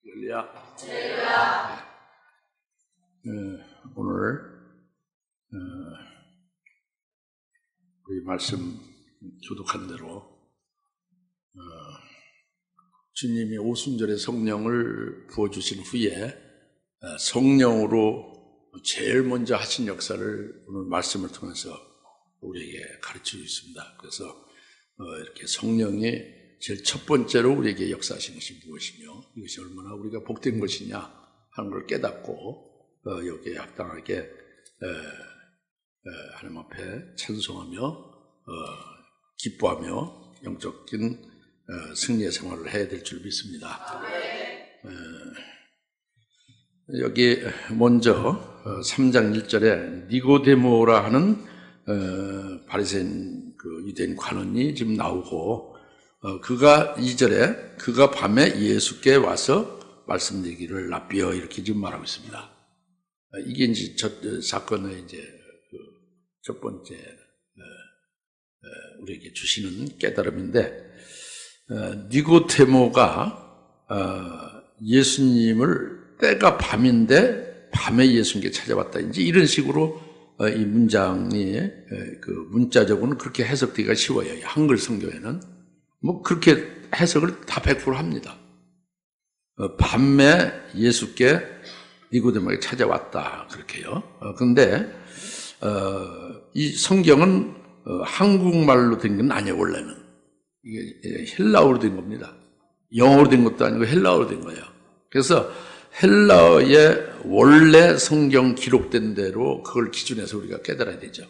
할렐루야. 오늘 우리 말씀 교독한 대로 주님이 오순절에 성령을 부어주신 후에 성령으로 제일 먼저 하신 역사를 오늘 말씀을 통해서 우리에게 가르치고 있습니다. 그래서 이렇게 성령이 제일 첫 번째로 우리에게 역사하신 것이 무엇이며 이것이 얼마나 우리가 복된 것이냐 하는 걸 깨닫고 여기에 합당하게 하나님 앞에 찬송하며 기뻐하며 영적인 승리의 생활을 해야 될 줄 믿습니다. 여기 먼저 3장 1절에 니고데모라 하는 바리새인 유대인 관원이 지금 나오고 그가 2절에 그가 밤에 예수께 와서 말씀드리기를 랍비여 이렇게 지금 말하고 있습니다. 이게 이제 사건의 이제 첫 번째 우리에게 주시는 깨달음인데 니고데모가 예수님을 때가 밤인데 밤에 예수님께 찾아왔다. 이제 이런 식으로 이 문장이 문자적으로는 그렇게 해석되기가 쉬워요. 한글 성경에는 뭐 그렇게 해석을 다 100% 합니다. 밤에 예수께 니고데모에게 찾아왔다 그렇게요. 그런데 이 성경은 한국말로 된 건 아니에요. 원래는 이게 헬라어로 된 겁니다. 영어로 된 것도 아니고 헬라어로 된 거예요. 그래서 헬라어의 원래 성경 기록된 대로 그걸 기준해서 우리가 깨달아야 되죠.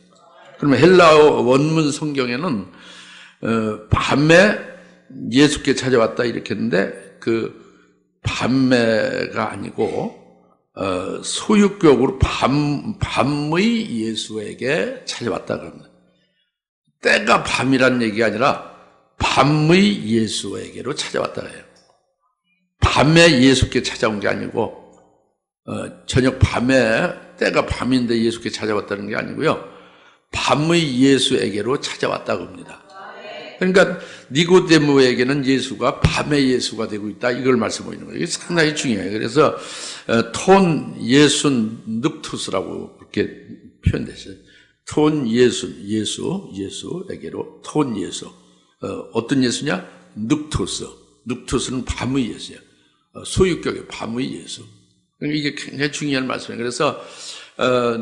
그러면 헬라어 원문 성경에는 밤에 예수께 찾아왔다 이렇게 했는데 그 밤에가 아니고 소유격으로 밤의 예수에게 찾아왔다 그럽니다. 때가 밤이란 얘기가 아니라 밤의 예수에게로 찾아왔다 그래요. 밤에 예수께 찾아온 게 아니고 저녁 밤에 때가 밤인데 예수께 찾아왔다는 게 아니고요. 밤의 예수에게로 찾아왔다고 합니다. 그러니까 니고데모에게는 예수가 밤의 예수가 되고 있다 이걸 말씀하고 있는 거예요. 이게 상당히 중요해요. 그래서 톤 예순 늑투스라고 그렇게 표현됐어요. 톤 예수에게로 톤 예수. 어떤 예수냐? 늑투스는 밤의 예수예요. 소유격의 밤의 예수. 그러니까 이게 굉장히 중요한 말씀이에요. 그래서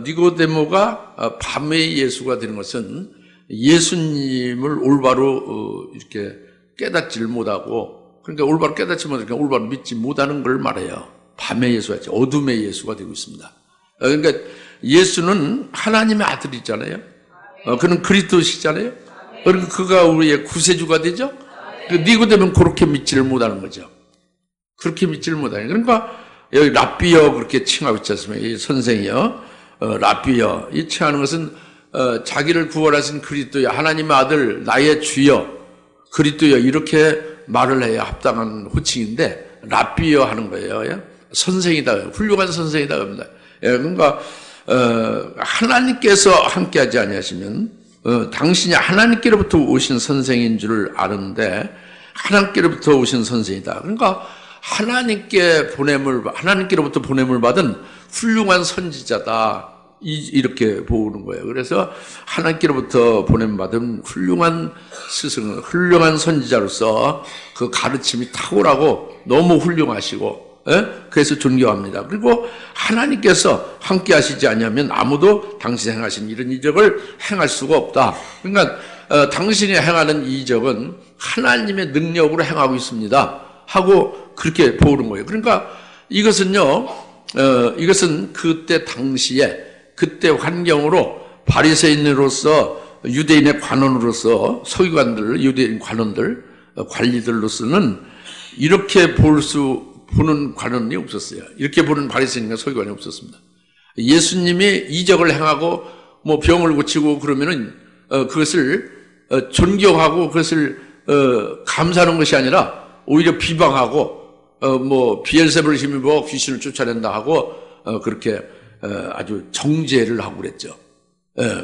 니고데모가 밤의 예수가 되는 것은 예수님을 올바로 이렇게 깨닫지를 못하고, 그러니까 올바로 깨닫지 못하니까 올바로 믿지 못하는 걸 말해요. 밤의 예수가 있죠. 어둠의 예수가 되고 있습니다. 그러니까 예수는 하나님의 아들이잖아요. 그는 그리스도시잖아요. 그러니까 그가 우리의 구세주가 되죠. 니고데모는 그렇게 믿지를 못하는 거죠. 그렇게 믿지를 못하는. 그러니까 여기 랍비여 그렇게 칭하고 있지 않습니까? 이 선생이요. 랍비여. 이 칭하는 것은 자기를 구원하신 그리스도여, 하나님의 아들, 나의 주여, 그리스도여 이렇게 말을 해야 합당한 호칭인데 랍비여 하는 거예요. 선생이다, 훌륭한 선생이다 합니다. 그러니까 하나님께서 함께하지 아니하시면 당신이 하나님께로부터 오신 선생인 줄 아는데 하나님께로부터 오신 선생이다. 그러니까 하나님께로부터 보냄을 받은 훌륭한 선지자다. 이렇게 보는 거예요. 그래서 하나님께로부터 보냄받은 훌륭한 스승, 훌륭한 선지자로서 그 가르침이 탁월하고 너무 훌륭하시고, 그래서 존경합니다. 그리고 하나님께서 함께 하시지 않으면 아무도 당신이 행하신 이런 이적을 행할 수가 없다. 그러니까 당신이 행하는 이적은 하나님의 능력으로 행하고 있습니다. 하고 그렇게 보는 거예요. 그러니까 이것은요, 이것은 그때 당시에 그때 환경으로 바리새인으로서 유대인의 관원으로서 서기관들, 유대인 관원들, 관리들로서는 이렇게 보는 관원이 없었어요. 이렇게 보는 바리새인과 서기관이 없었습니다. 예수님이 이적을 행하고 뭐 병을 고치고 그러면은 그것을 존경하고 그것을 감사하는 것이 아니라 오히려 비방하고 뭐 비엘세불을 힘입어 귀신을 쫓아낸다 하고 그렇게 아주 정죄를 하고 그랬죠.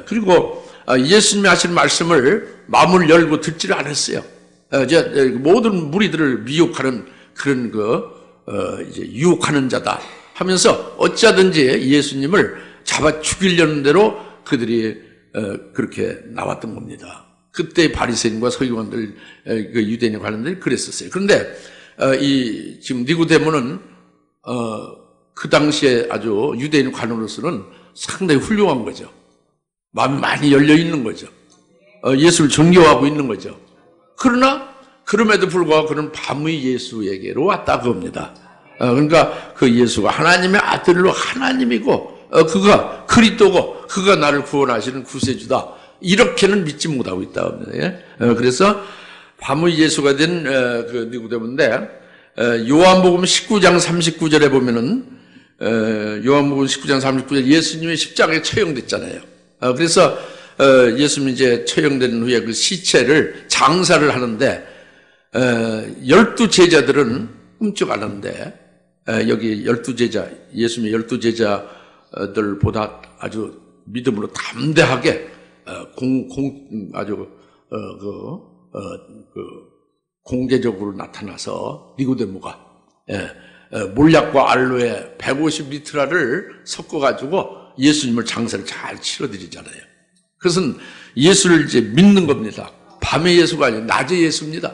그리고 예수님이 하신 말씀을 마음을 열고 듣지를 않았어요. 모든 무리들을 미혹하는 그런 이제 유혹하는 자다 하면서 어찌하든지 예수님을 잡아 죽이려는 대로 그들이 그렇게 나왔던 겁니다. 그때 바리새인과 서기관들, 그 유대인에 관련된 그랬었어요. 그런데 지금 니고데모는 그 당시에 아주 유대인 관원으로서는 상당히 훌륭한 거죠. 마음이 많이 열려 있는 거죠. 예수를 정교하고 있는 거죠. 그러나 그럼에도 불구하고 그는 밤의 예수에게로 왔다 그겁니다. 그러니까 그 예수가 하나님의 아들로 하나님이고 그가 그리스도고 그가 나를 구원하시는 구세주다. 이렇게는 믿지 못하고 있다 합니다. 그래서 밤의 예수가 된 그 니고데모인데 요한복음 19장 39절에 보면은 요한복음 19장 39절 예수님이 십자가에 처형됐잖아요. 그래서 예수님이 이제 처형된 후에 그 시체를 장사를 하는데 12제자들은 끔찍 안 하는데 여기 12제자 예수님의 12제자들보다 아주 믿음으로 담대하게 아주 공개적으로 나타나서 니고데모가 몰약과 알로에 150리트라를 섞어가지고 예수님을 장사를 잘 치러드리잖아요. 그것은 예수를 이제 믿는 겁니다. 밤의 예수가 아니라 낮의 예수입니다.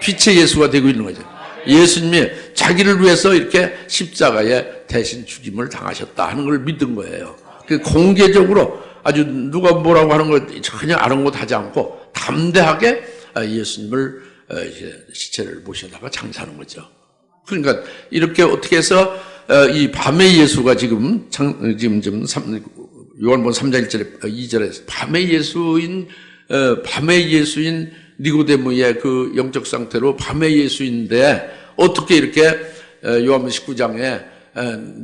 빛의 예수가 되고 있는 거죠. 예수님이 자기를 위해서 이렇게 십자가에 대신 죽임을 당하셨다 하는 걸 믿은 거예요. 공개적으로 아주 누가 뭐라고 하는 걸 전혀 아랑곳하지 않고 담대하게 예수님을 시체를 모셔다가 장사하는 거죠. 그러니까 이렇게 어떻게 해서 이 밤의 예수가 지금 요한복음 3장 1절에 2절에 밤의 예수인 니고데모의 그 영적 상태로 밤의 예수인데 어떻게 이렇게 요한복음 19장에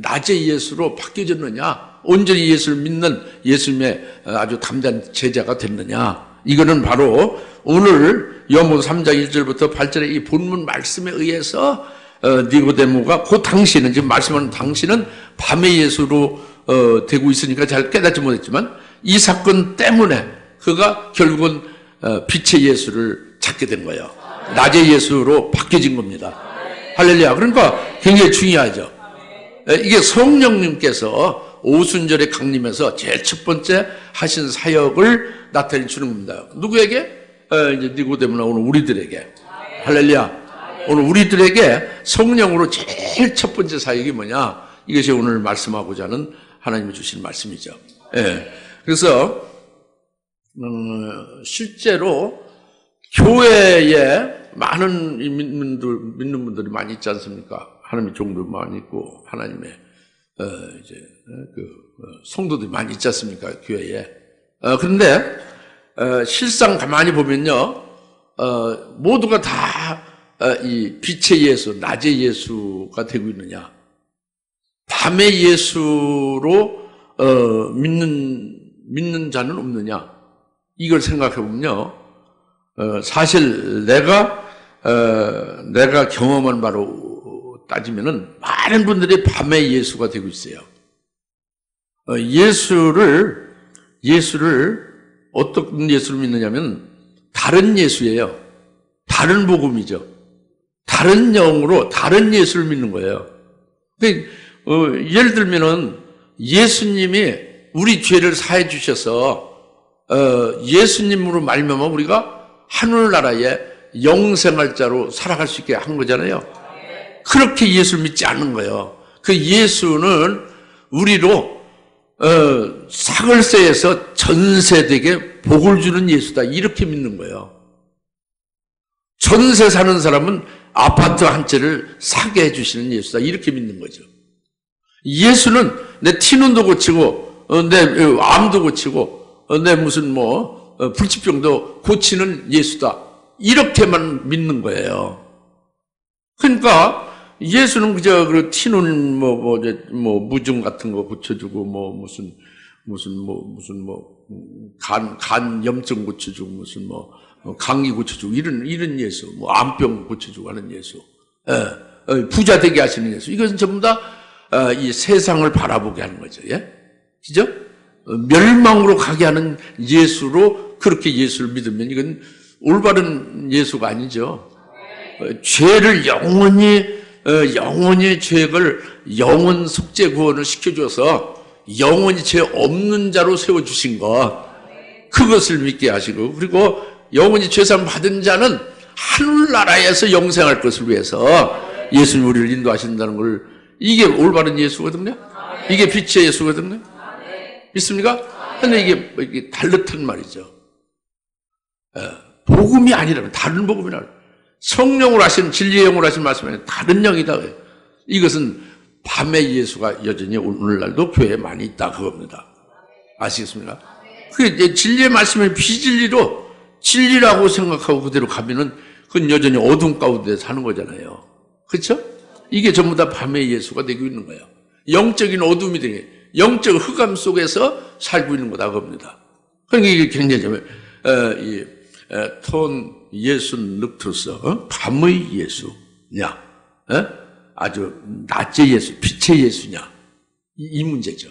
낮의 예수로 바뀌어졌느냐? 온전히 예수를 믿는 예수님의 아주 담대한 제자가 됐느냐? 이거는 바로 오늘 요한복음 3장 1절부터 8절의 이 본문 말씀에 의해서 니고데모가 그 당시에는 지금 말씀하는 당시는 밤의 예수로 되고 있으니까 잘 깨닫지 못했지만 이 사건 때문에 그가 결국은 빛의 예수를 찾게 된 거예요. 낮의 예수로 바뀌어진 겁니다. 할렐루야. 그러니까 굉장히 중요하죠. 이게 성령님께서 오순절에 강림해서 제일 첫 번째 하신 사역을 나타내 주는 겁니다. 누구에게? 이제 니고데모나 오늘 우리들에게. 할렐루야. 오늘 우리들에게 성령으로 제일 첫 번째 사역이 뭐냐? 이것이 오늘 말씀하고자 하는 하나님이 주신 말씀이죠. 예. 그래서 실제로 교회에 많은 믿는 분들이 많이 있지 않습니까? 하나님의 종도 많이 있고 하나님의 이제 성도들이 많이 있지 않습니까? 교회에. 그런데 실상 가만히 보면요, 모두가 다 이 빛의 예수, 낮의 예수가 되고 있느냐? 밤의 예수로 믿는 자는 없느냐? 이걸 생각해 보면요, 사실 내가 경험한 바로 따지면은 많은 분들이 밤의 예수가 되고 있어요. 예수를 어떤 예수를 믿느냐면 다른 예수예요. 다른 복음이죠. 다른 영으로 다른 예수를 믿는 거예요. 예를 들면은 예수님이 우리 죄를 사해 주셔서 예수님으로 말미암아 우리가 하늘나라에 영생할 자로 살아갈 수 있게 한 거잖아요. 그렇게 예수를 믿지 않는 거예요. 그 예수는 우리로 사글세에서 전세되게 복을 주는 예수다 이렇게 믿는 거예요. 전세 사는 사람은 아파트 한 채를 사게 해주시는 예수다 이렇게 믿는 거죠. 예수는 내 티눈도 고치고 내 암도 고치고 내 무슨 불치병도 고치는 예수다 이렇게만 믿는 거예요. 그러니까 예수는 그저 그 티눈 무증 같은 거 고쳐주고 간 염증 고쳐주고 감기 고쳐주고 이런 예수, 암병 고쳐주고 하는 예수, 부자 되게 하시는 예수. 이것은 전부 다 이 세상을 바라보게 하는 거죠. 예, 그죠? 멸망으로 가게 하는 예수로 그렇게 예수를 믿으면 이건 올바른 예수가 아니죠. 죄를 영원히 영원히 죄를 영원 속죄 구원을 시켜줘서 영원히 죄 없는 자로 세워주신 것, 그것을 믿게 하시고, 그리고 영원히 죄사함 받은 자는 하늘나라에서 영생할 것을 위해서 예수님 우리를 인도하신다는 걸, 이게 올바른 예수거든요. 이게 빛의 예수거든요. 믿습니까? 근데 이게 다르단 말이죠. 복음이 아니라면, 다른 복음이라, 성령으로 하신, 진리의 영으로 하신 말씀이 아니라 다른 영이다. 이것은 밤의 예수가 여전히 오늘날도 교회에 많이 있다, 그겁니다. 아시겠습니까? 그게 진리의 말씀이 비진리로 진리라고 생각하고 그대로 가면은 그건 여전히 어둠 가운데 사는 거잖아요. 그렇죠? 이게 전부 다 밤의 예수가 되고 있는 거예요. 영적인 어둠이 되게, 영적 흑암 속에서 살고 있는 거다, 그겁니다. 그러니까 이게 굉장히 톤 예수 늑투스, 밤의 예수냐, 아주 낮의 예수, 빛의 예수냐, 이 문제죠.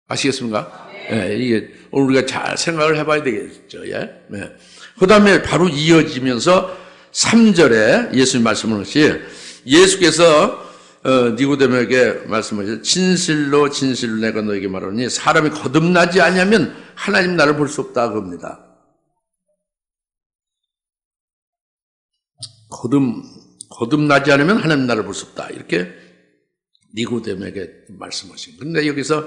아시겠습니까? 이게 오늘 우리가 잘 생각을 해봐야 되겠죠. 그 다음에 바로 이어지면서 3절에 예수님 말씀을 하시, 예수께서 니고데모에게 말씀하셨죠. 진실로 진실로 내가 너에게 말하노니 사람이 거듭나지 아니하면 하나님 나를 볼 수 없다, 그겁니다. 거듭나지 않으면 하나님 나를 볼 수 없다, 이렇게 니고데모에게 말씀하신. 그런데 여기서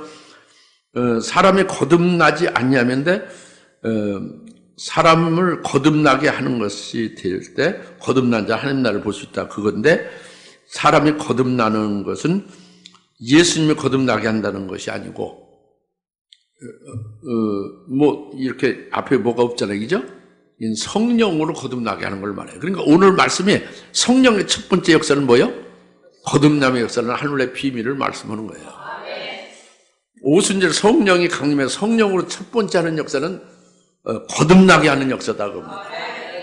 사람이 거듭나지 않냐면데, 사람을 거듭나게 하는 것이 될 때 거듭난 자 하나님 나를 볼 수 있다, 그건데, 사람이 거듭나는 것은 예수님이 거듭나게 한다는 것이 아니고, 이렇게 앞에 뭐가 없잖아요, 그죠? 성령으로 거듭나게 하는 걸 말해요. 그러니까 오늘 말씀이 성령의 첫 번째 역사는 뭐예요? 거듭남의 역사는 하늘의 비밀을 말씀하는 거예요. 오순절 성령이 강림해서 성령으로 첫 번째 하는 역사는 거듭나게 하는 역사다, 그겁니다.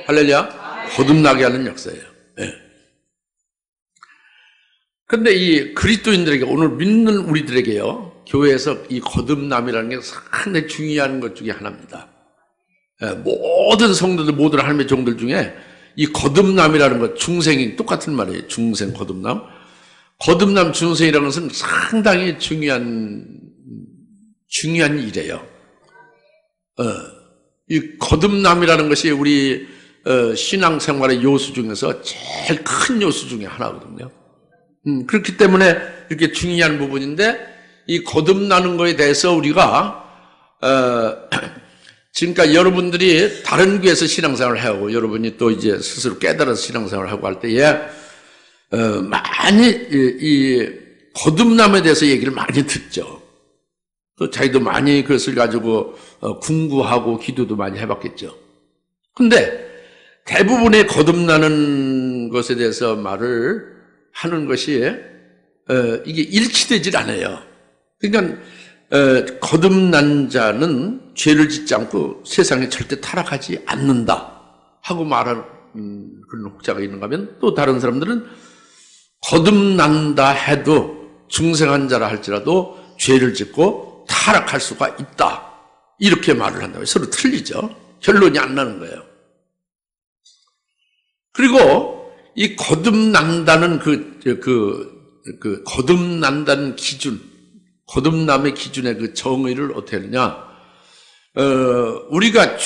할렐루야? 거듭나게 하는 역사예요. 그런데 이 그리스도인들에게, 오늘 믿는 우리들에게요, 교회에서 이 거듭남이라는 게 상당히 중요한 것 중에 하나입니다. 모든 성도들, 모든 하나님의 종들 중에 이 거듭남이라는 것, 중생이 똑같은 말이에요. 중생, 거듭남. 거듭남, 중생이라는 것은 상당히 중요한 일이에요. 이 거듭남이라는 것이 우리 신앙생활의 요소 중에서 제일 큰 요소 중에 하나거든요. 그렇기 때문에 이렇게 중요한 부분인데, 이 거듭나는 것에 대해서 우리가 지금까지 여러분들이 다른 교회에서 신앙생활을 하고, 여러분이 또 이제 스스로 깨달아서 신앙생활을 하고 할 때에 많이 이 거듭남에 대해서 얘기를 많이 듣죠. 또 자기도 많이 그것을 가지고 궁구하고 기도도 많이 해봤겠죠. 근데 대부분의 거듭나는 것에 대해서 말을 하는 것이 이게 일치되질 않아요. 그러니까 거듭난 자는 죄를 짓지 않고 세상에 절대 타락하지 않는다 하고 말하는 그런 혹자가 있는가 하면, 또 다른 사람들은 거듭난다 해도 중생한 자라 할지라도 죄를 짓고 타락할 수가 있다, 이렇게 말을 한다고요. 서로 틀리죠. 결론이 안 나는 거예요. 그리고 이 거듭난다는 그 거듭난다는 기준, 거듭남의 기준의 그 정의를 어떻게 하느냐, 우리가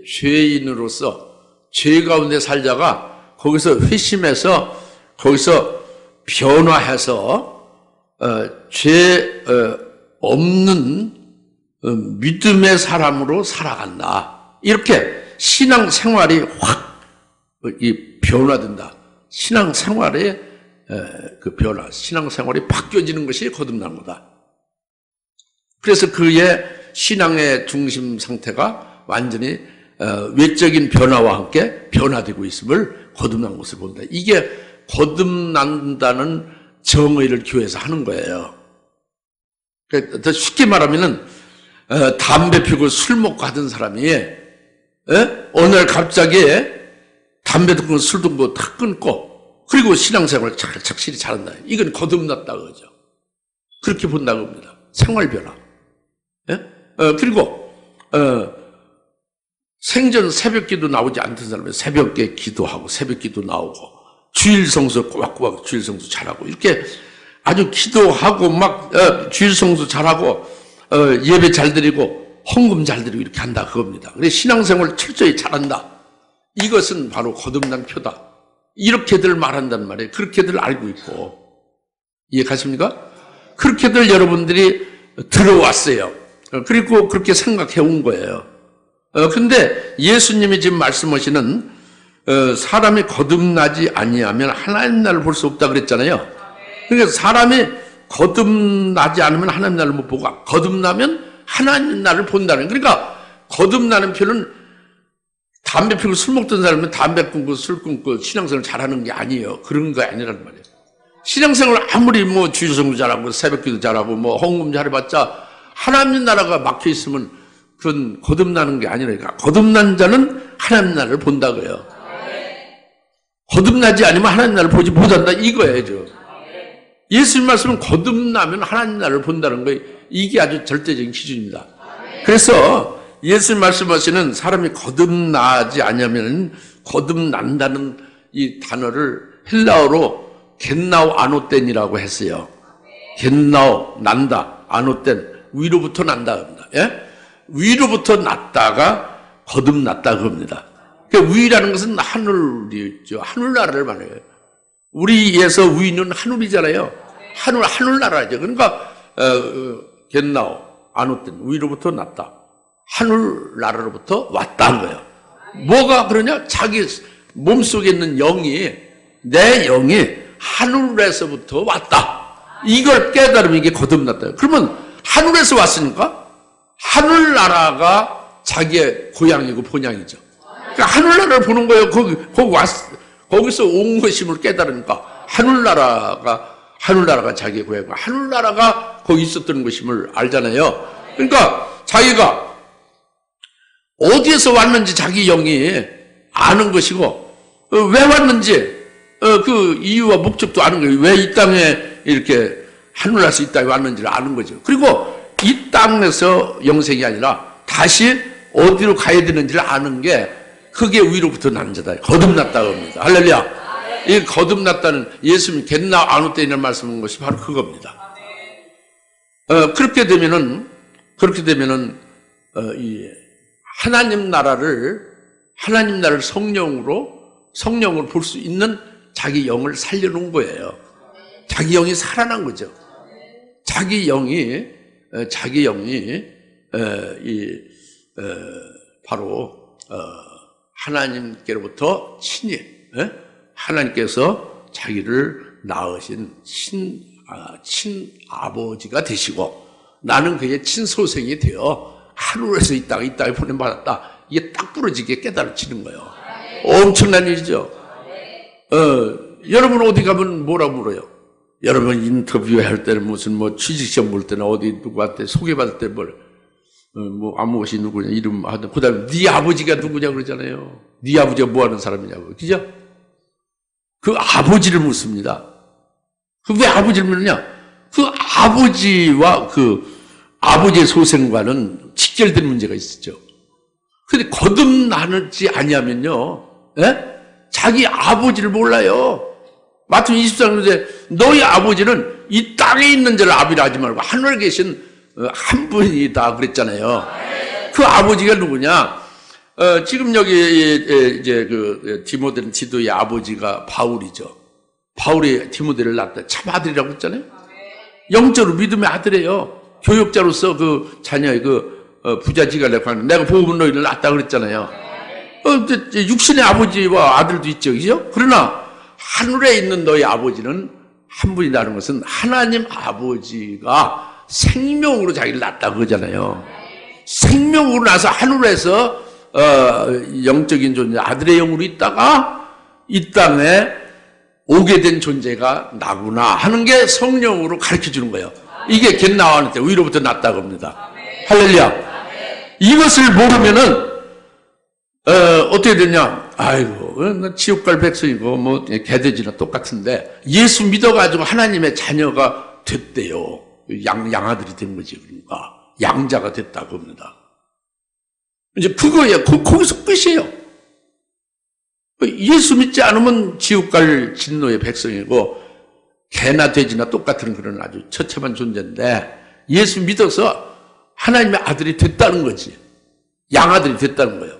죄인으로서 죄 가운데 살다가 거기서 회심해서 거기서 변화해서 죄 없는 믿음의 사람으로 살아간다, 이렇게 신앙생활이 확 변화된다. 신앙생활의 그 변화, 신앙생활이 바뀌어지는 것이 거듭난 거다. 그래서 그의 신앙의 중심 상태가 완전히 외적인 변화와 함께 변화되고 있음을 거듭난 것을 본다. 이게 거듭난다는 정의를 교회에서 하는 거예요. 그러니까 더 쉽게 말하면은 담배 피우고 술 먹고 하던 사람이 어느 날 갑자기 담배도 끊고 술도 뭐 다 끊고, 그리고 신앙생활을 착실히 잘한다. 이건 거듭났다, 그죠? 그렇게 본다고 합니다. 생활 변화. 그리고 생전 새벽 기도 나오지 않던 사람이 새벽에 기도하고 새벽 기도 나오고, 주일 성수 꼬박꼬박 주일 성수 잘하고 이렇게 아주 기도하고 막 주일 성수 잘하고 예배 잘 드리고 헌금 잘 드리고 이렇게 한다 그겁니다. 그래서 신앙생활 철저히 잘한다. 이것은 바로 거듭난 표다. 이렇게들 말한단 말이에요. 그렇게들 알고 있고. 이해가십니까? 그렇게들 여러분들이 들어왔어요. 그리고 그렇게 생각해 온 거예요. 근데 예수님이 지금 말씀하시는 사람이 거듭나지 아니하면 하나님 나라를 볼 수 없다 그랬잖아요. 그러니까 사람이 거듭나지 않으면 하나님 나라를 못 보고 거듭나면 하나님 나라를 본다는. 그러니까 거듭나는 표는 담배 피우고 술 먹던 사람은 담배 끊고 술 끊고 신앙생활 잘하는 게 아니에요. 그런 거 아니란 말이에요. 신앙생활 아무리 뭐 주일성수 잘하고 새벽기도 잘하고 뭐 헌금 잘해봤자 하나님 나라가 막혀 있으면 그건 거듭나는 게 아니라니까. 거듭난 자는 하나님 나라를 본다고요. 거듭나지 않으면 하나님 나라를 보지 못한다 이거예요. 예수님 말씀은 거듭나면 하나님 나라를 본다는 거예요. 이게 아주 절대적인 기준입니다. 그래서 예수님 말씀하시는 사람이 거듭나지 않으면 거듭난다는 이 단어를 헬라어로 겟나오 아노텐이라고 했어요. 겟나오 난다 아노텐 위로부터 난다 합니다. 예? 위로부터 났다가 거듭났다 그럽니다. 그러니까 위라는 것은 하늘이죠. 하늘나라를 말해요. 우리에서 위는 하늘이잖아요. 하늘나라죠. 그러니까 겟나오 아노텐 위로부터 났다. 하늘나라로부터 왔다는 거예요. 뭐가 그러냐? 자기 몸속에 있는 영이 내 영이 하늘에서부터 왔다. 이걸 깨달으면 이게 거듭났다. 그러면 하늘에서 왔으니까 하늘나라가 자기의 고향이고 본향이죠. 그러니까 하늘나라를 보는 거예요. 거기서 온 것임을 깨달으니까 하늘나라가 자기의 고향이고 하늘나라가 거기 있었던 것임을 알잖아요. 그러니까 자기가 어디에서 왔는지 자기 영이 아는 것이고 왜 왔는지 그 이유와 목적도 아는 거예요. 왜 이 땅에 이렇게 하늘나라에서 이 땅에 왔는지를 아는 거죠. 그리고 이 땅에서 영생이 아니라 다시 어디로 가야 되는지를 아는 게 그게 위로부터 난 자다. 거듭났다고 합니다. 할렐루야. 이 거듭났다는 예수님이 겟나오 아노텐이라는 말씀한 것이 바로 그겁니다. 그렇게 되면은 이 하나님 나라를 성령으로 볼 수 있는 자기 영을 살려놓은 거예요. 자기 영이 살아난 거죠. 자기 영이 바로 하나님께로부터 친히 하나님께서 자기를 낳으신 친아버지가 되시고 나는 그의 친소생이 되어 하늘에서 이 땅에 보냄받았다. 이게 딱 부러지게 깨달아지는 거예요. 엄청난 일이죠. 여러분 어디 가면 뭐라고 물어요? 여러분 인터뷰할 때는 무슨 뭐 취직시험 볼 때나 어디 누구한테 소개받을 때 뭐 아무것이 누구냐 이름 하든 그다음에 네 아버지가 누구냐 그러잖아요. 네 아버지가 뭐 하는 사람이냐고. 그죠? 그 아버지를 묻습니다. 그 왜 아버지를 묻느냐? 그 아버지와 그 아버지의 소생과는 직결된 문제가 있었죠. 근데 거듭나지 아니하면요, 자기 아버지를 몰라요. 마태복음 24장에 너희 아버지는 이 땅에 있는 자를 아비라 하지 말고 하늘에 계신 한 분이다 그랬잖아요. 그 아버지가 누구냐? 지금 여기 이제 그 디모데의 아버지가 바울이죠. 바울이 디모데를 낳았다. 참 아들이라고 했잖아요. 영적으로 믿음의 아들이에요. 교육자로서 그 자녀의 부자지가 내가 복음은 너희를 낳았다 그랬잖아요. 육신의 아버지와 아들도 있죠, 그죠? 그러나 하늘에 있는 너희 아버지는 한 분이라는 것은 하나님 아버지가 생명으로 자기를 낳았다 그러잖아요. 생명으로 나서 하늘에서 영적인 존재 아들의 영으로 있다가 이 땅에 오게 된 존재가 나구나 하는 게 성령으로 가르쳐 주는 거예요. 이게 겟나오는 때 위로부터 났다고 합니다. 할렐루야. 이것을 모르면은 어떻게 되냐? 아이고, 나 지옥 갈 백성이고 뭐 개돼지나 똑같은데 예수 믿어가지고 하나님의 자녀가 됐대요. 양아들이 된 거지. 그러니까 양자가 됐다고 합니다. 이제 그거예요. 거기서 끝이에요. 예수 믿지 않으면 지옥 갈 진노의 백성이고 개나 돼지나 똑같은 그런 아주 처참한 존재인데 예수 믿어서 하나님의 아들이 됐다는 거지. 양아들이 됐다는 거예요.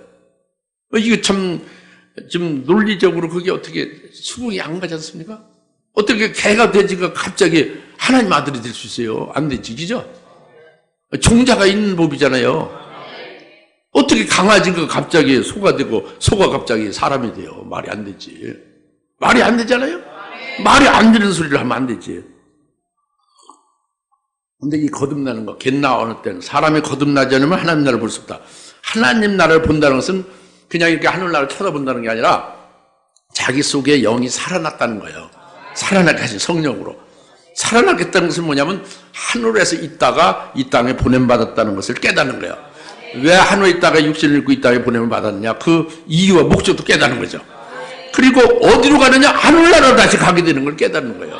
이거 참 좀 논리적으로 그게 어떻게 수긍이 안 가지 않습니까? 어떻게 개가 돼지가 갑자기 하나님 아들이 될 수 있어요? 안 되지, 그죠? 종자가 있는 법이잖아요. 어떻게 강아지가 갑자기 소가 되고 소가 갑자기 사람이 돼요? 말이 안 되지. 말이 안 되잖아요? 말이 안 되는 소리를 하면 안 되지. 근데 이 거듭나는 거, 갯 나오는 때는 사람이 거듭나지 않으면 하나님 나라를 볼 수 없다. 하나님 나라를 본다는 것은 그냥 이렇게 하늘나라를 쳐다본다는 게 아니라 자기 속에 영이 살아났다는 거예요. 살아나게 하신 성령으로. 살아나겠다는 것은 뭐냐면 하늘에서 있다가 이 땅에 보냄받았다는 것을 깨닫는 거예요. 왜 하늘에 있다가 육신을 입고 이 땅에 보냄을 받았느냐, 그 이유와 목적도 깨닫는 거죠. 그리고 어디로 가느냐, 하늘나라로 다시 가게 되는 걸 깨닫는 거예요.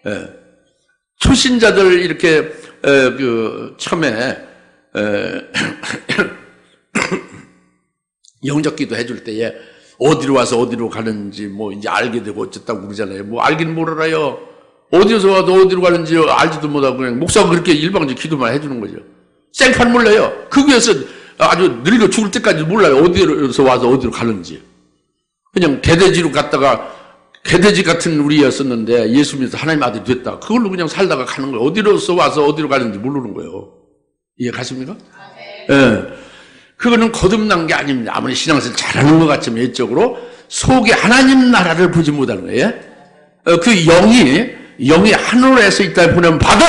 예. 초신자들 이렇게 처음에 영접기도 해줄 때에 어디로 와서 어디로 가는지 뭐 이제 알게 되고 어쨌다고 그러잖아요. 뭐 알긴 뭘 알아요. 어디서 와도 어디로 가는지 알지도 못하고 그냥 목사가 그렇게 일방적 기도만 해주는 거죠. 생판 몰라요. 그 위에서 아주 늙어 죽을 때까지 몰라요. 어디서 와서 어디로 가는지. 그냥 개돼지로 갔다가 개돼지 같은 우리였었는데 예수 믿어서 하나님 아들이 됐다. 그걸로 그냥 살다가 가는 거예요. 어디로서 와서 어디로 가는지 모르는 거예요. 이해 가십니까? 예. 네. 그거는 거듭난 게 아닙니다. 아무리 신앙생활 잘하는 것 같지만 외적으로 속에 하나님 나라를 보지 못하는 거예요. 그 영이 하늘에서 있다 보내면 받은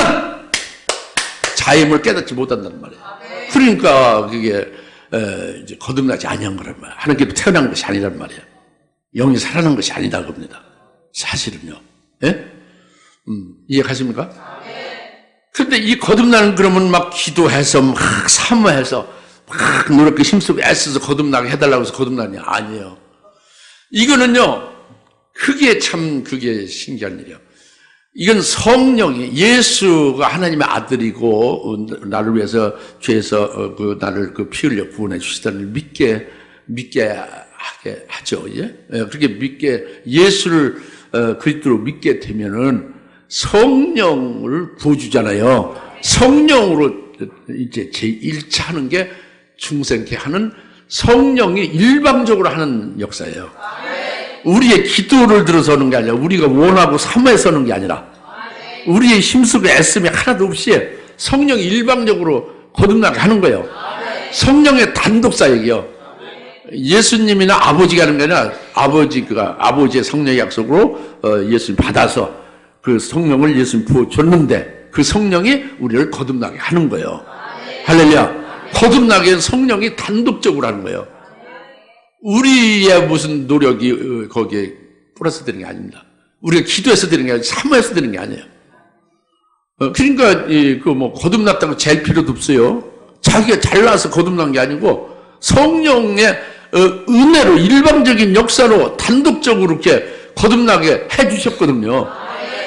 자임을 깨닫지 못한다는 말이에요. 그러니까 그게 이제 거듭나지 아니한 거란 말이에요. 하나님께로 태어난 것이 아니란 말이에요. 영이 살아난 것이 아니다 겁니다. 사실은요. 예? 이해 가십니까? 그런데 이 거듭나는 그러면 막 기도해서 막 사모해서 막 노력해 힘쓰고 애써서 거듭나게 해달라고 해서 거듭나냐? 아니에요. 이거는요, 그게 신기한 일이에요. 이건 성령이, 예수가 하나님의 아들이고 나를 위해서 죄에서 나를 피 흘려 구원해 주시다는 믿게 하게 하죠. 예? 그렇게 예수를 그리스도로 믿게 되면은 성령을 부어주잖아요. 성령으로 이제 제1차 하는 게 중생케 하는, 성령이 일방적으로 하는 역사예요. 우리의 기도를 들어서 하는 게 아니라, 우리가 원하고 사모해서 하는 게 아니라, 우리의 힘쓰고 애씀이 하나도 없이 성령이 일방적으로 거듭나게 하는 거예요. 성령의 단독 사역이요. 예수님이나 아버지가 하는 게 아니라 아버지의 성령의 약속으로 예수님 받아서 그 성령을 예수님 부어줬는데 그 성령이 우리를 거듭나게 하는 거예요. 할렐루야. 거듭나게 성령이 단독적으로 하는 거예요. 우리의 무슨 노력이 거기에 플러스 되는 게 아닙니다. 우리가 기도해서 되는 게 아니라 사모해서 되는 게 아니에요. 그러니까 거듭났다고 잴 필요도 없어요. 자기가 잘나서 거듭난 게 아니고 성령의 은혜로, 일방적인 역사로 단독적으로 이렇게 거듭나게 해주셨거든요.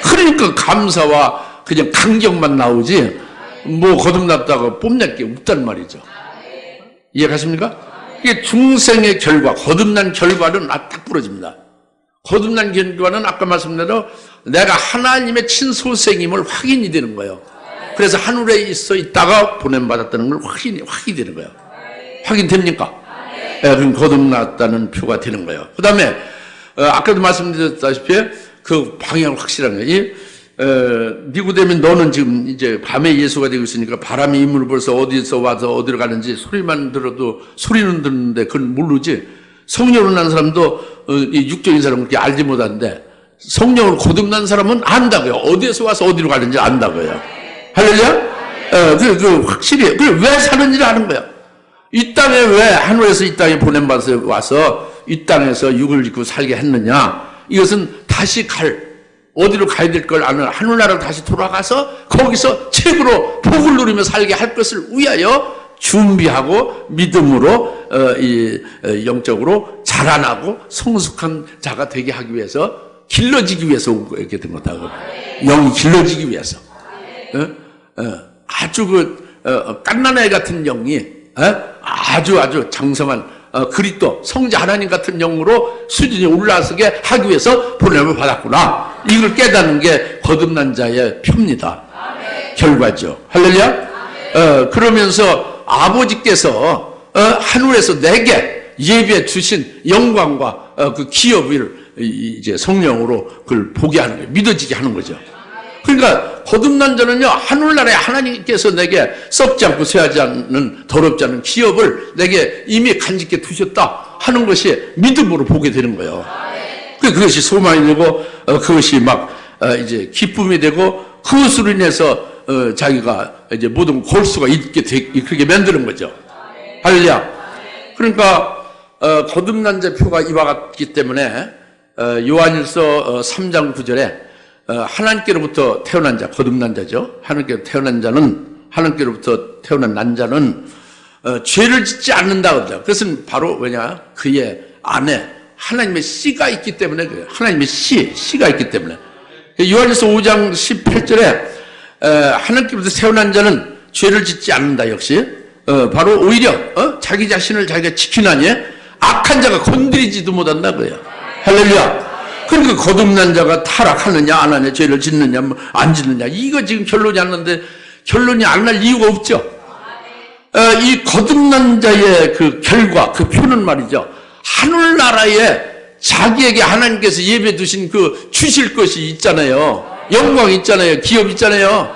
그러니까 감사와 그냥 감격만 나오지 뭐 거듭났다고 뽐낼 게 없단 말이죠. 이해가십니까? 이게 중생의 결과, 거듭난 결과는 딱 부러집니다. 거듭난 결과는 아까 말씀대로 내가 하나님의 친소생임을 확인이 되는 거예요. 그래서 하늘에 있다가 보냄받았다는 걸 확인이 되는 거예요. 확인됩니까? 그럼 거듭났다는 표가 되는 거예요. 그 다음에 아까도 말씀드렸다시피 그 방향을 확실한 거예요. 니고데미, 너는 지금 이제 밤에 예수가 되고 있으니까 바람이 임을 벌써 어디서 와서 어디로 가는지 소리만 들어도, 소리는 듣는데 그건 모르지. 성령으로 난 사람도 육적인 사람은 그렇게 알지 못하는데 성령으로 거듭난 사람은 안다고요. 어디에서 와서 어디로 가는지 안다고요. 할렐루야? 그 확실히. 그래, 왜 사는지를 아는 거야. 이 땅에 왜 하늘에서 이 땅에 보냄받아서 와서 이 땅에서 육을 짓고 살게 했느냐. 이것은 다시 어디로 가야 될 걸 아는, 하늘나라로 다시 돌아가서 거기서 최고로 복을 누리며 살게 할 것을 위하여 준비하고 믿음으로 영적으로 자라나고 성숙한 자가 되게 하기 위해서, 길러지기 위해서 오게 된 거다. 영이 길러지기 위해서. 아주 갓난아이 같은 영이 아주 장성한 그리스도 성자 하나님 같은 영으로 수준이 올라서게 하기 위해서 보냄을 받았구나. 이걸 깨닫는 게 거듭난 자의 표입니다. 결과죠. 할렐루야. 그러면서 아버지께서 하늘에서 내게 예비해 주신 영광과 그 기업을 이제 성령으로 그걸 보게 하는 거예요. 믿어지게 하는 거죠. 그러니까 거듭난 자는요, 하늘나라에 하나님께서 내게 썩지 않고 쇠하지 않는 더럽지 않은 기업을 내게 이미 간직해 두셨다 하는 것이 믿음으로 보게 되는 거예요. 그것이 소망이 되고 그것이 막 이제 기쁨이 되고 그것으로 인해서 자기가 이제 모든 걸 수가 있게 그렇게 만드는 거죠. 할렐루야. 그러니까 거듭난 자 표가 이와 같기 때문에 요한일서 3장 9절에 하나님께로부터 태어난 자, 거듭난 자죠. 하나님께로 태어난 자는, 하나님께로부터 태어난 난 자는 죄를 짓지 않는다 그러죠. 그것은 바로 왜냐? 그의 안에 하나님의 씨가 있기 때문에 그래요. 하나님의 씨가 있기 때문에. 요한일서 5장 18절에 하나님께로부터 태어난 자는 죄를 짓지 않는다 역시 바로 오히려 자기 자신을 자기가 지키나니 악한 자가 건드리지도 못한다 그래요. 할렐루야. 그러니까 거듭난 자가 타락하느냐 안 하느냐, 죄를 짓느냐 안 짓느냐, 이거 지금 결론이 안 나는데 결론이 안 날 이유가 없죠. 이 거듭난 자의 그 결과, 그 표는 말이죠, 하늘나라에 자기에게 하나님께서 예배 두신 그 주실 것이 있잖아요. 영광 있잖아요. 기업 있잖아요.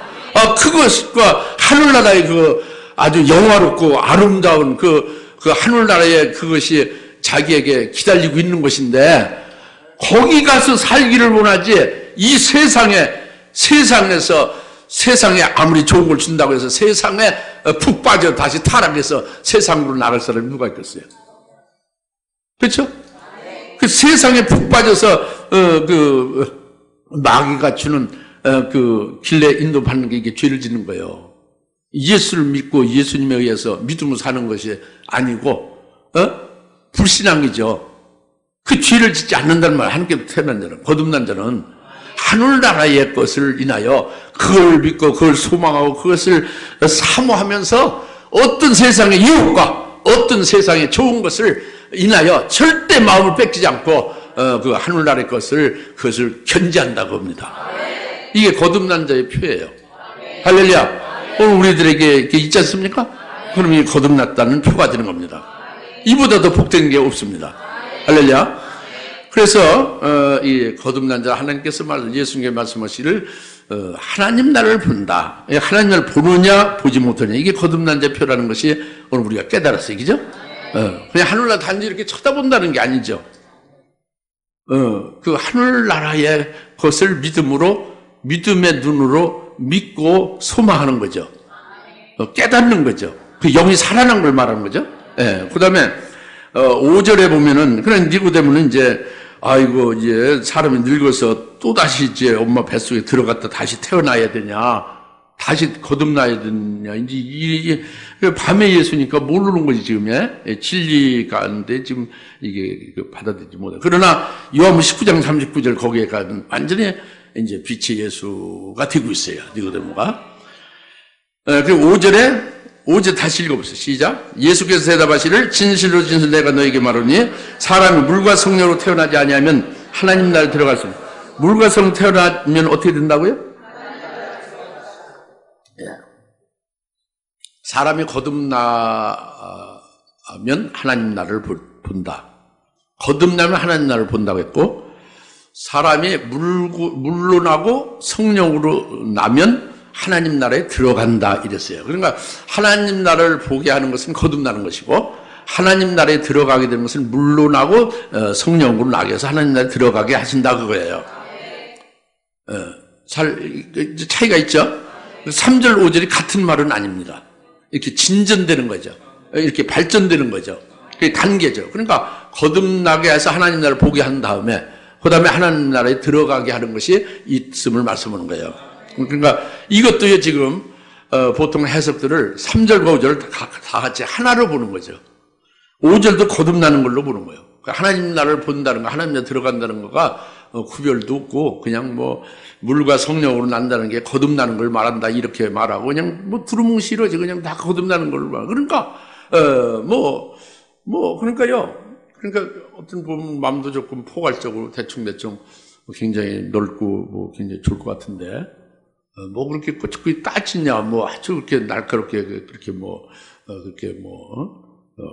그것과 하늘나라의 그 아주 영화롭고 아름다운 그 하늘나라의 그것이 자기에게 기다리고 있는 것인데, 거기 가서 살기를 원하지 이 세상에서 세상에 아무리 좋은 걸 준다고 해서 세상에 푹 빠져 다시 타락해서 세상으로 나갈 사람이 누가 있겠어요? 그렇죠? 그 세상에 푹 빠져서 그 마귀가 주는 그 길에 인도받는 게 이게 죄를 짓는 거예요. 예수를 믿고 예수님에 의해서 믿음으로 사는 것이 아니고 불신앙이죠. 그 죄를 짓지 않는다는 말. 하나님께 태어난 자는, 거듭난 자는 하늘나라의 것을 인하여 그걸 믿고 그걸 소망하고 그것을 사모하면서 어떤 세상의 유혹과 어떤 세상의 좋은 것을 인하여 절대 마음을 뺏기지 않고 그 하늘나라의 그것을 견지한다고 합니다. 이게 거듭난 자의 표예요. 할렐루야. 오늘 우리들에게 이렇게 있지 않습니까? 그럼 이게 거듭났다는 표가 되는 겁니다. 이보다 더 복된 게 없습니다. 할렐루야. 그래서 이 거듭난 자 하나님께서 예수님께 말씀하시기를 하나님 나를 본다. 하나님 나를 보느냐 보지 못하느냐, 이게 거듭난 자 표라는 것이 오늘 우리가 깨달았어요. 그죠? 그냥 하늘나라 단지 이렇게 쳐다본다는 게 아니죠. 그 하늘나라의 것을 믿음의 눈으로 믿고 소망하는 거죠. 깨닫는 거죠. 그 영이 살아난 걸 말하는 거죠. 그 다음에 5절에 보면은, 그냥 니고데모는 이제, 아이고, 이제 사람이 늙어서 또다시 이제 엄마 뱃속에 들어갔다 다시 태어나야 되냐, 다시 거듭나야 되냐, 이제 이게 밤에 예수니까 모르는 거지, 지금. 진리가 아는데 지금 이게 받아들이지 못해. 그러나 요한복음 19장 39절 거기에 가면 완전히 이제 빛의 예수가 되고 있어요, 니고데모가. 그리고 5절 다시 읽어보세요. 시작. 예수께서 대답하시를 진실로 진실로 내가 너에게 말하니 사람이 물과 성령으로 태어나지 아니하면 하나님 나라에 들어갈 수 없다. 물과 성령 태어나면 어떻게 된다고요? 사람이 거듭나면 하나님 나라를 본다. 거듭나면 하나님 나라를 본다고 했고, 사람이 물론하고 성령으로 나면 하나님 나라에 들어간다 이랬어요. 그러니까 하나님 나라를 보게 하는 것은 거듭나는 것이고, 하나님 나라에 들어가게 되는 것은 물론하고 성령으로 나게 해서 하나님 나라에 들어가게 하신다 그거예요. 차이가 있죠? 3절 5절이 같은 말은 아닙니다. 이렇게 진전되는 거죠. 이렇게 발전되는 거죠. 그게 단계죠. 그러니까 거듭나게 해서 하나님 나라를 보게 한 다음에 그 다음에 하나님 나라에 들어가게 하는 것이 있음을 말씀하는 거예요. 그러니까 이것도요, 지금 보통 해석들을 3절과 5절을 다 같이 하나로 보는 거죠. 5절도 거듭나는 걸로 보는 거예요. 하나님 나라를 본다는 거, 하나님 나라에 들어간다는 거가 구별도 없고 그냥 뭐 물과 성령으로 난다는 게 거듭나는 걸 말한다 이렇게 말하고 그냥 뭐 두루뭉실하지 그냥 다 거듭나는 걸로 말. 그러니까 그러니까요. 그러니까 어떤 보면 마음도 조금 포괄적으로 대충 굉장히 넓고 굉장히 좋을 것 같은데, 그렇게 꼬치꼬치 따지냐, 아주 그렇게 날카롭게 그렇게 그렇게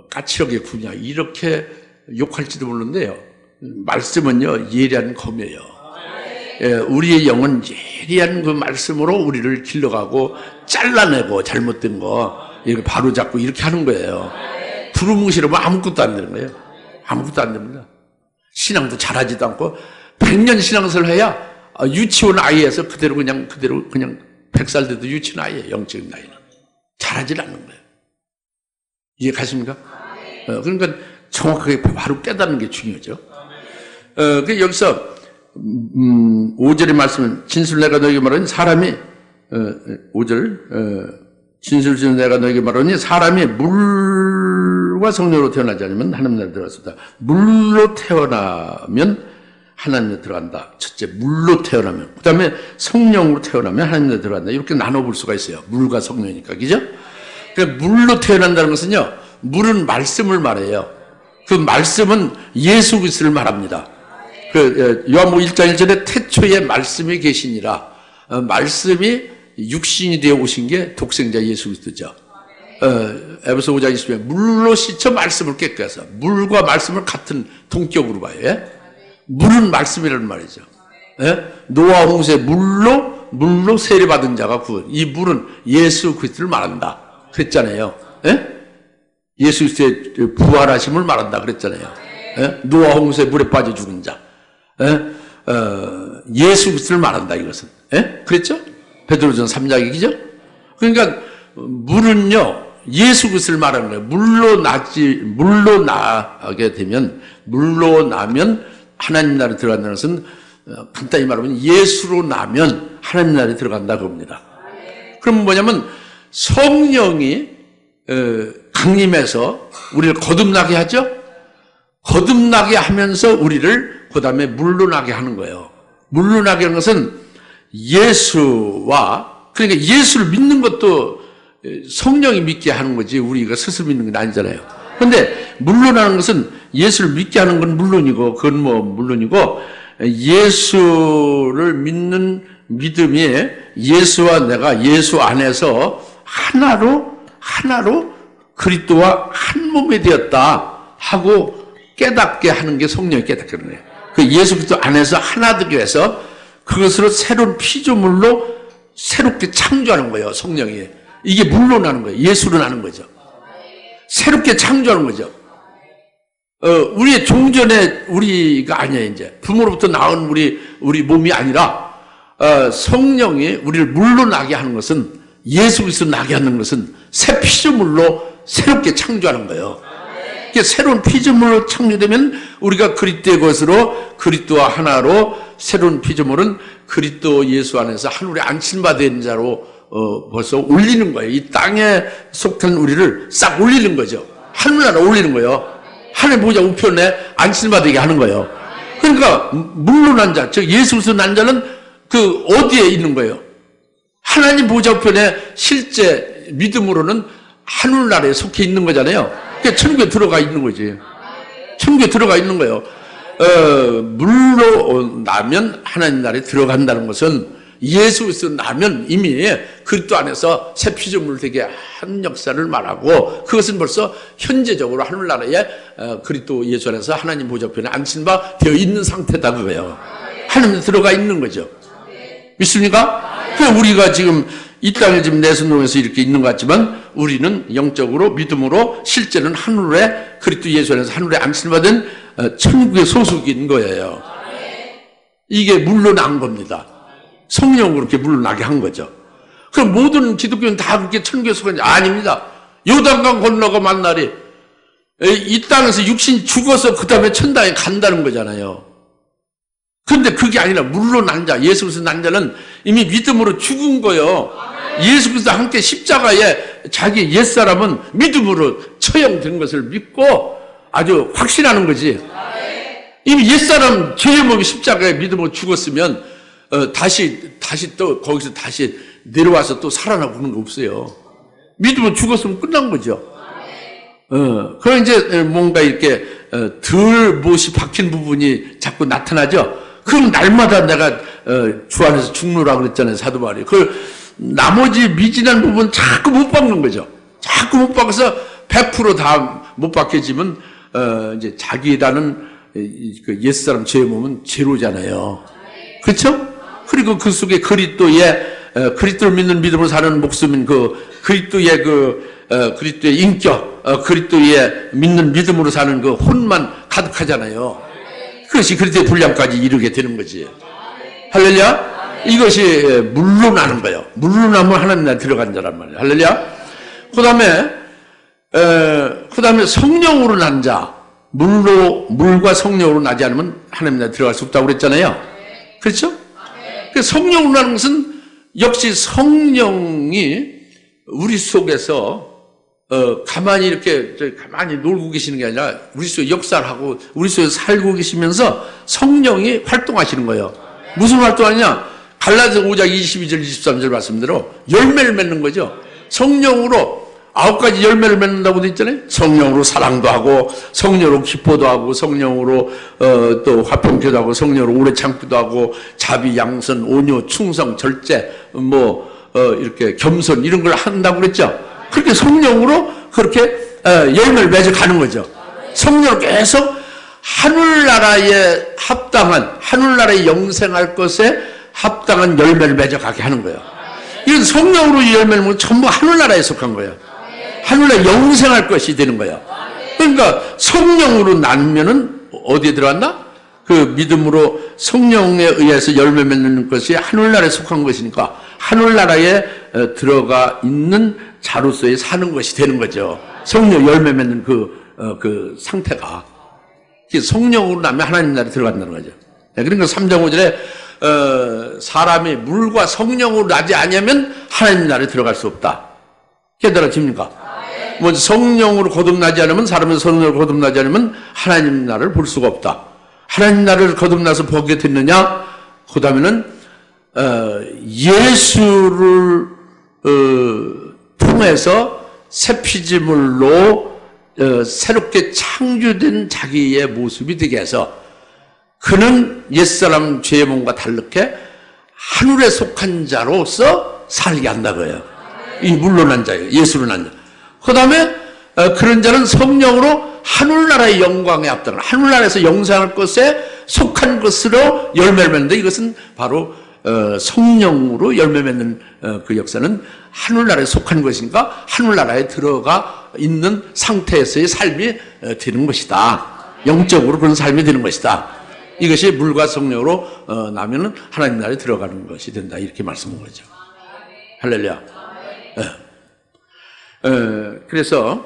까칠하게 구냐, 이렇게 욕할지도 모르는데요. 말씀은요, 예리한 검이에요. 예, 우리의 영은 예리한 그 말씀으로 우리를 길러가고 잘라내고 잘못된 거 이렇게 바로잡고 이렇게 하는 거예요. 두루뭉실하면 아무것도 안 되는 거예요. 아무것도 안 됩니다. 신앙도 잘하지도 않고 100년 신앙생활을 해야 유치원 아이에서 그대로 그냥 100살 돼도 유치원 아이예요. 영적인 나이는. 잘하지 않는 거예요. 이해 가십니까? 그러니까 정확하게 바로 깨닫는 게 중요하죠. 여기서 5절의 말씀은 진술 내가 너에게 말하니 사람이 5절 진술 내가 너에게 말하니 사람이 물과 성령으로 태어나지 않으면 하나님 나라에 들어갔습니다. 물로 태어나면 하나님에 들어간다. 첫째, 물로 태어나면. 그 다음에 성령으로 태어나면 하나님에 들어간다. 이렇게 나눠볼 수가 있어요. 물과 성령이니까. 그죠? 그러니까 물로 태어난다는 것은요, 물은 말씀을 말해요. 그 말씀은 예수 그리스도를 말합니다. 요한복음 1장 1절에 태초에 말씀이 계시니라. 말씀이 육신이 되어 오신 게 독생자 예수 그리스도죠. 에베소 5장 20절에 물로 씻어 말씀을 깨끗게 해서 물과 말씀을 같은 동격으로 봐요. 예? 물은 말씀이라는 말이죠. 예? 노아 홍수에 물로 세례받은 자가 구원. 이 물은 예수 그리스도를 말한다. 그랬잖아요. 예? 예수 그리스도의 부활하심을 말한다. 그랬잖아요. 예? 노아 홍수에 물에 빠져 죽은 자. 예? 예수 그리스도를 말한다. 이것은. 예? 그랬죠? 베드로전 3장이죠? 그러니까 물은요, 예수 그리스도를 말하는 거예요. 물로 나게 되면, 물로 나면 하나님 나라에 들어간다는 것은 간단히 말하면 예수로 나면 하나님 나라에 들어간다 그겁니다. 그럼 뭐냐면 성령이 강림해서 우리를 거듭나게 하죠. 거듭나게 하면서 우리를 그 다음에 물로 나게 하는 거예요. 물로 나게 하는 것은 예수와, 그러니까 예수를 믿는 것도 성령이 믿게 하는 거지 우리가 스스로 믿는 건 아니잖아요. 그런데 물로 나는 것은 예수를 믿게 하는 건 물론이고, 그건 물론이고, 예수를 믿는 믿음이 예수와 내가 예수 안에서 하나로 그리스도와 한 몸이 되었다 하고 깨닫게 하는 게 성령이 깨닫게 하는 거예요. 그 예수 그리스도 안에서 하나 되기 위해서 그것으로 새로운 피조물로 새롭게 창조하는 거예요. 성령이. 이게 물로 나는 거예요. 예수로 나는 거죠. 새롭게 창조하는 거죠. 우리의 종전에 우리가 아니야, 이제. 부모로부터 나온 우리 몸이 아니라, 성령이 우리를 물로 나게 하는 것은, 예수 그리스도 나게 하는 것은 새 피조물로 새롭게 창조하는 거예요. 그러니까 새로운 피조물로 창조되면 우리가 그리스도의 것으로 그리스도와 하나로 새로운 피조물은 그리스도 예수 안에서 하늘에 안침받은 자로 벌써 올리는 거예요. 이 땅에 속한 우리를 싹 올리는 거죠. 하늘나라 올리는 거예요. 하늘 보좌 우편에 안심받게 하는 거예요. 그러니까 물로 난 자, 즉 예수 그리스도 난 자는 그 어디에 있는 거예요? 하나님 보좌 우편에 실제 믿음으로는 하늘나라에 속해 있는 거잖아요. 그러니까 천국에 들어가 있는 거지. 천국에 들어가 있는 거예요. 물로 나면 하나님 나라에 들어간다는 것은 예수 그리스도 나면 이미 그리스도 안에서 새 피조물 되게 한 역사를 말하고, 그것은 벌써 현재적으로 하늘나라에 그리스도 예수 안에서 하나님 보좌편에 앉힌 바 되어 있는 상태다 그거예요. 하나님에 들어가 있는 거죠. 믿습니까? 그래서 우리가 지금 이 땅에 지금 내선동에서 이렇게 있는 것 같지만 우리는 영적으로 믿음으로 실제는 하늘에 그리스도 예수 안에서 하늘에 앉힌 받은 천국의 소속인 거예요. 이게 물로 난 겁니다. 성령으로 그렇게 물러나게 한 거죠. 그럼 모든 기독교는 다 그렇게 천국에 속한지 아닙니다. 요단강 건너가 만날이 이 땅에서 육신 죽어서 그 다음에 천당에 간다는 거잖아요. 그런데 그게 아니라 물로 난 자, 예수 그리스도 난 자는 이미 믿음으로 죽은 거예요. 예수 그리스도 함께 십자가에 자기 옛사람은 믿음으로 처형된 것을 믿고 아주 확신하는 거지. 이미 옛사람 죄의 몸이 십자가에 믿음으로 죽었으면 다시 또 거기서 다시 내려와서 또 살아나보는 거 없어요. 믿으면 죽었으면 끝난 거죠. 그럼 이제 뭔가 이렇게 덜 못이 박힌 부분이 자꾸 나타나죠. 그럼 날마다 내가 주 안에서 죽노라 그랬잖아요, 사도 바울이. 그 나머지 미진한 부분 자꾸 못 박는 거죠. 자꾸 못 박아서 100% 다 못 박혀지면 이제 자기라는 그 옛사람 죄의 몸은 제로잖아요. 그렇죠? 그리고 그 속에 그리스도를 믿는 믿음으로 사는 목숨인 그리스도의 그리스도의 인격, 그리스도의 믿는 믿음으로 사는 그 혼만 가득하잖아요. 그것이 그리스도의 분량까지 이르게 되는 거지. 할렐루야? 이것이 물로 나는 거예요. 물로 나면 하나님 나라에 들어간 자란 말이에요. 할렐루야? 그 다음에 성령으로 난 자. 물과 성령으로 나지 않으면 하나님 나라에 들어갈 수 없다고 그랬잖아요. 그렇죠? 그 성령으로 나는 것은 역시 성령이 우리 속에서 가만히 이렇게 가만히 놀고 계시는 게 아니라 우리 속에 역사를 하고 우리 속에 살고 계시면서 성령이 활동하시는 거예요. 무슨 활동하냐? 갈라디아서 5장 22절 23절 말씀대로 열매를 맺는 거죠. 성령으로 9가지 열매를 맺는다고 돼 있잖아요. 성령으로 사랑도 하고 성령으로 기뻐도 하고 성령으로 또 화평케도 하고 성령으로 오래 참기도 하고 자비, 양선, 온유, 충성, 절제 이렇게 겸손 이런 걸 한다고 그랬죠. 그렇게 성령으로 그렇게 열매를 맺어 가는 거죠. 성령으로 계속 하늘나라에 합당한 하늘나라에 영생할 것에 합당한 열매를 맺어 가게 하는 거예요. 이건 성령으로 열매를 맺으면 전부 하늘나라에 속한 거예요. 하늘나라에 영생할 것이 되는 거예요. 그러니까 성령으로 나누면은 어디에 들어갔나? 그 믿음으로 성령에 의해서 열매 맺는 것이 하늘나라에 속한 것이니까 하늘나라에 들어가 있는 자로서의 사는 것이 되는 거죠. 성령 열매 맺는 그 상태가. 성령으로 나면 하나님 나라에 들어간다는 거죠. 그러니까 3장 5절에 사람이 물과 성령으로 나지 않으면 하나님 나라에 들어갈 수 없다. 깨달아집니까? 먼저 성령으로 거듭나지 않으면 사람은 성령으로 거듭나지 않으면 하나님 나라를 볼 수가 없다. 하나님 나라를 거듭나서 보게 됐느냐? 그 다음에는 예수를 통해서 새 피조물로 새롭게 창조된 자기의 모습이 되게 해서 그는 옛사람 죄의 몸과 다르게 하늘에 속한 자로서 살게 한다고요. 이 물러난 자예요. 예수로 난 자. 그 다음에 그런 자는 성령으로 하늘나라의 영광에 합당한 하늘나라에서 영생할 것에 속한 것으로 열매를 맺는데 이것은 바로 성령으로 열매 맺는 그 역사는 하늘나라에 속한 것이니까 하늘나라에 들어가 있는 상태에서의 삶이 되는 것이다. 영적으로 그런 삶이 되는 것이다. 이것이 물과 성령으로 나면은 하나님 나라에 들어가는 것이 된다. 이렇게 말씀한 거죠. 할렐루야. 그래서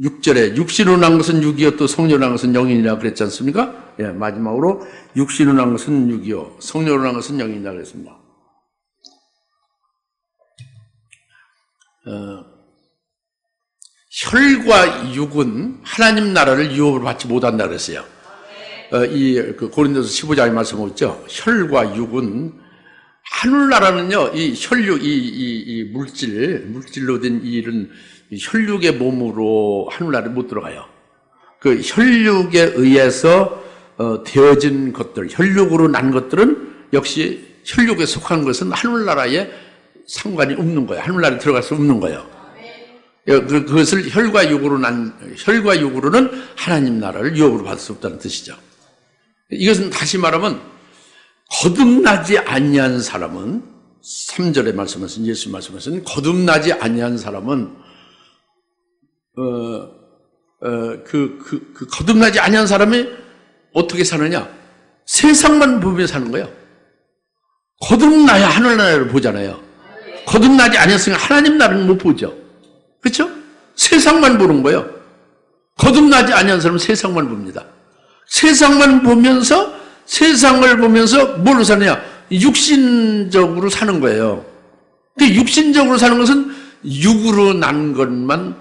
6절에 육신으로 난 것은 육이요 또 성령으로 난 것은 영이니라 그랬지 않습니까? 예, 마지막으로 육신으로 난 것은 육이요 성령으로 난 것은 영이니라 그랬습니다. 혈과 육은 하나님 나라를 유업으로 받지 못한다 그랬어요. 그 고린도서 15장에 말씀하셨죠. 혈과 육은 하늘나라는요, 이 혈육, 이 물질로 된 이런 혈육의 몸으로 하늘나라에 못 들어가요. 그 혈육에 의해서 되어진 것들, 혈육으로 난 것들은 역시 혈육에 속한 것은 하늘나라에 상관이 없는 거예요. 하늘나라에 들어갈 수 없는 거예요. 그것을 혈과 육으로는 하나님 나라를 유업으로 받을 수 없다는 뜻이죠. 이것은 다시 말하면 거듭나지 아니한 사람은 3절에 말씀하신 예수 말씀하신 거듭나지 아니한 사람은 거듭나지 아니한 사람이 어떻게 사느냐? 세상만 보며 사는 거예요. 거듭나야 하늘나라를 보잖아요. 거듭나지 아니었으면 하나님 나라는 못 보죠. 그렇죠? 세상만 보는 거예요. 거듭나지 아니한 사람은 세상만 봅니다. 세상을 보면서 뭘로 사느냐? 육신적으로 사는 거예요. 육신적으로 사는 것은 육으로 난 것만,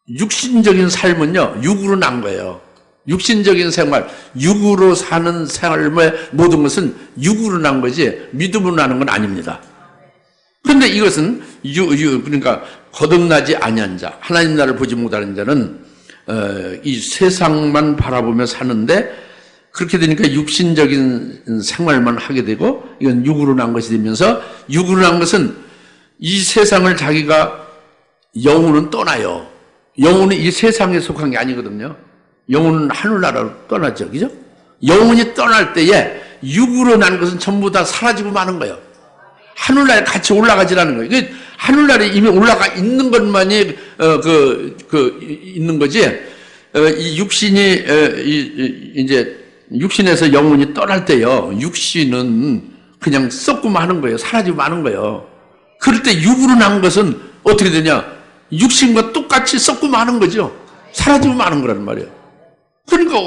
육신적인 삶은요, 육으로 난 거예요. 육신적인 생활, 육으로 사는 삶의 모든 것은 육으로 난 거지, 믿음으로 나는 건 아닙니다. 그런데 이것은 그러니까 거듭나지 아니한 자, 하나님 나라를 보지 못하는 자는 이 세상만 바라보며 사는데 그렇게 되니까 육신적인 생활만 하게 되고 이건 육으로 난 것이 되면서 육으로 난 것은 이 세상을 자기가 영혼은 떠나요. 영혼은 이 세상에 속한 게 아니거든요. 영혼은 하늘나라로 떠나죠. 그죠? 영혼이 떠날 때에 육으로 난 것은 전부 다 사라지고 마는 거예요. 하늘나라에 같이 올라가지라는 거예요. 이게 하늘나라에 이미 올라가 있는 것만이 있는 거지. 이 육신이 이제 육신에서 영혼이 떠날 때요. 육신은 그냥 썩고 마는 거예요. 사라지고 마는 거예요. 그럴 때 육으로 난 것은 어떻게 되냐? 육신과 똑같이 썩고 마는 거죠. 사라지고 마는 거란 말이에요. 그러니까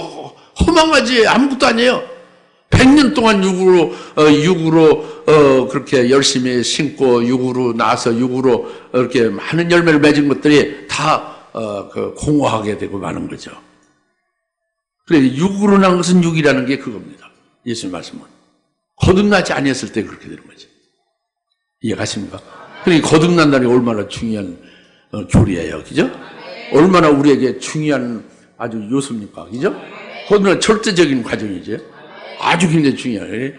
허망하지 아무것도 아니에요. 100년 동안 육으로 그렇게 열심히 심고 육으로 나서 육으로 이렇게 많은 열매를 맺은 것들이 다 공허하게 되고 마는 거죠. 그래 육으로 난 것은 육이라는 게 그겁니다. 예수님 말씀은 거듭나지 아니했을 때 그렇게 되는 거죠. 이해가십니까? 그러니까 거듭난다는 게 얼마나 중요한 교리예요, 그죠? 얼마나 우리에게 중요한 아주 요소입니까, 그죠? 거듭난 절대적인 과정이죠. 아주 굉장히 중요해요.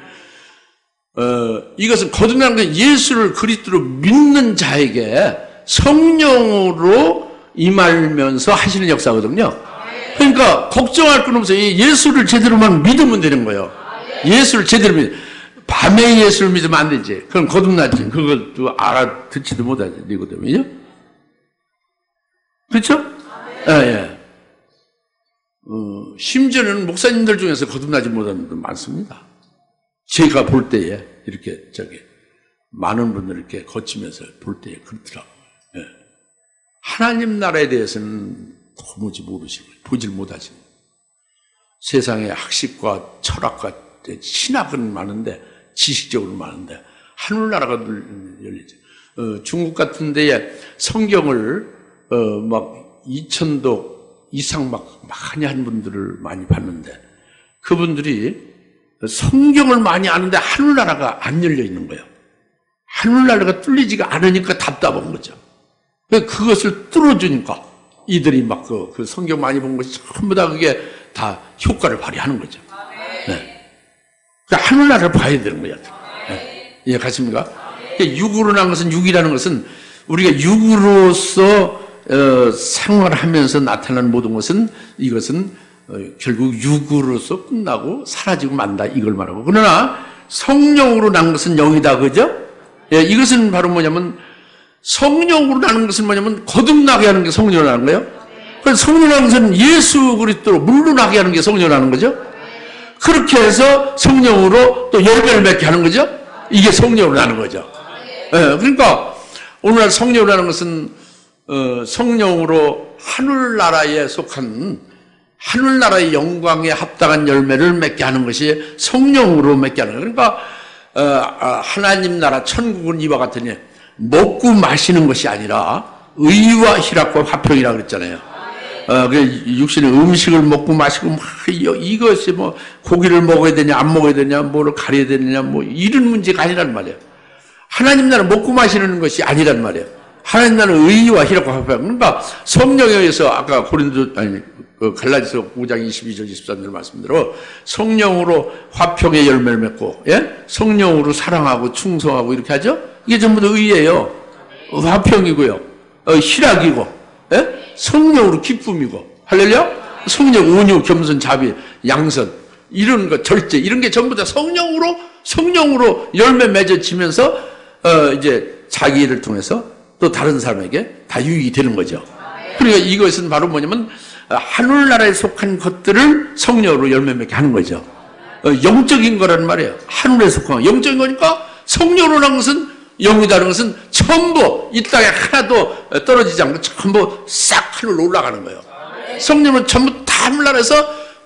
이것은 거듭나는 게 예수를 그리스도로 믿는 자에게 성령으로 임하면서 하시는 역사거든요. 그러니까 걱정할 건 없어요. 예수를 제대로만 믿으면 되는 거예요. 예수를 제대로 밤에 예수를 믿으면 안 되지. 그럼 거듭나지. 그걸 또 알아듣지도 못하거든요. 그렇죠? 예. 심지어는 목사님들 중에서 거듭나지 못하는 분들 많습니다. 제가 볼 때에 이렇게 많은 분들 이렇게 거치면서 볼 때에 그렇더라고요. 예. 하나님 나라에 대해서는 도무지 모르시고 보질 못하시고 세상의 학식과 철학과 신학은 많은데 지식적으로 많은데 하늘나라가 열리죠. 중국 같은 데에 성경을 막 2000독 이상 막 많이 한 분들을 많이 봤는데 그분들이 성경을 많이 아는데 하늘나라가 안 열려 있는 거예요. 하늘나라가 뚫리지가 않으니까 답답한 거죠. 그것을 뚫어주니까 이들이 막 그 성경 많이 본 것이 전부 다 그게 다 효과를 발휘하는 거죠. 네. 그러니까 하늘나라를 봐야 되는 거예요. 네. 이해가십니까? 육으로 난 것은 육이라는 것은 우리가 육으로서 생활하면서 나타나는 모든 것은 이것은 결국 육으로서 끝나고 사라지고 만다 이걸 말하고 그러나 성령으로 난 것은 영이다 그죠? 예, 이것은 바로 뭐냐면 성령으로 나는 것은 뭐냐면 거듭나게 하는 게 성령으로 나는 거예요. 그래서 성령으로 나는 것은 예수 그리스도로 물로 나게 하는 게 성령으로 나는 거죠. 그렇게 해서 성령으로 또 열매를 맺게 하는 거죠. 이게 성령으로 나는 거죠. 예, 그러니까 오늘날 성령으로 나는 것은 성령으로 하늘나라에 속한 하늘나라의 영광에 합당한 열매를 맺게 하는 것이 성령으로 맺게 하는 거예요. 그러니까 하나님 나라 천국은 이와 같으니 먹고 마시는 것이 아니라 의와 희락과 화평이라고 그랬잖아요. 육신의 음식을 먹고 마시고 막 이것이 뭐 고기를 먹어야 되냐 안 먹어야 되냐 뭐를 가려야 되느냐 뭐 이런 문제가 아니란 말이에요. 하나님 나라 먹고 마시는 것이 아니란 말이에요. 하나님 나라는 의와 희락과 화평. 그러니까 성령에 의해서 아까 갈라디아서 5장 22절 23절 말씀대로 성령으로 화평의 열매를 맺고 예? 성령으로 사랑하고 충성하고 이렇게 하죠. 이게 전부 다 의예요. 화평이고요. 희락이고 예? 성령으로 기쁨이고 할렐루야. 성령 온유 겸손 자비 양선 이런 거 절제 이런 게 전부 다 성령으로 열매 맺어지면서 이제 자기 일을 통해서 또 다른 사람에게 다 유익이 되는 거죠. 그러니까 이것은 바로 뭐냐면 하늘나라에 속한 것들을 성령으로 열매 맺게 하는 거죠. 영적인 거란 말이에요. 하늘에 속한 영적인 거니까 성령으로 난 것은 영이다는 것은 전부 이 땅에 하나도 떨어지지 않고 전부 싹 하늘로 올라가는 거예요. 성령은 전부 다 하늘나라에서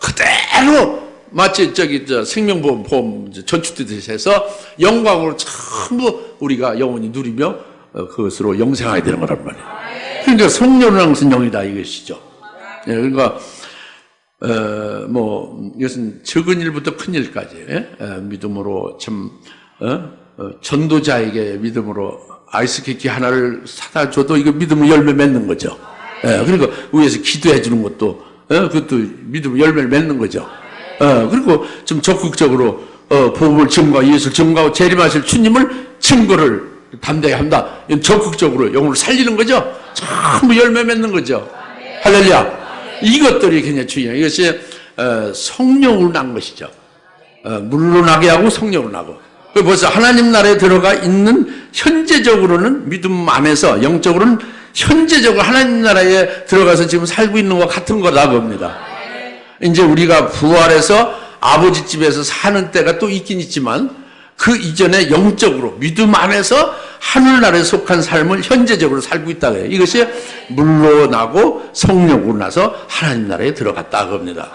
그대로 마치 생명보험 전축되듯이 해서 영광으로 전부 우리가 영원히 누리며 그것으로 영생하게 되는 거란 말이에요. 그러니까 성령으로 난 것은 영이다 이것이죠. 예, 그러니까 이것은 적은 일부터 큰 일까지 믿음으로 참 전도자에게 믿음으로 아이스케이크 하나를 사다 줘도 이거 믿음의 열매 맺는 거죠. 예, 그리고 위에서 기도해 주는 것도, 그것도 믿음의 열매를 맺는 거죠. 그리고 좀 적극적으로, 복음을 증거하고 예수를 증거하고 재림하실 주님을 증거를 담대히 한다. 적극적으로 영혼을 살리는 거죠. 전부 열매 맺는 거죠. 할렐루야. 이것들이 굉장히 중요해요. 이것이, 성령으로 난 것이죠. 물로 나게 하고 성령으로 나고. 벌써 하나님 나라에 들어가 있는 현재적으로는 믿음 안에서 영적으로는 현재적으로 하나님 나라에 들어가서 지금 살고 있는 것과 같은 거다 봅니다. 이제 우리가 부활해서 아버지 집에서 사는 때가 또 있긴 있지만 그 이전에 영적으로 믿음 안에서 하늘나라에 속한 삶을 현재적으로 살고 있다고 해요. 이것이 물로 나고 성령으로 나서 하나님 나라에 들어갔다 그겁니다.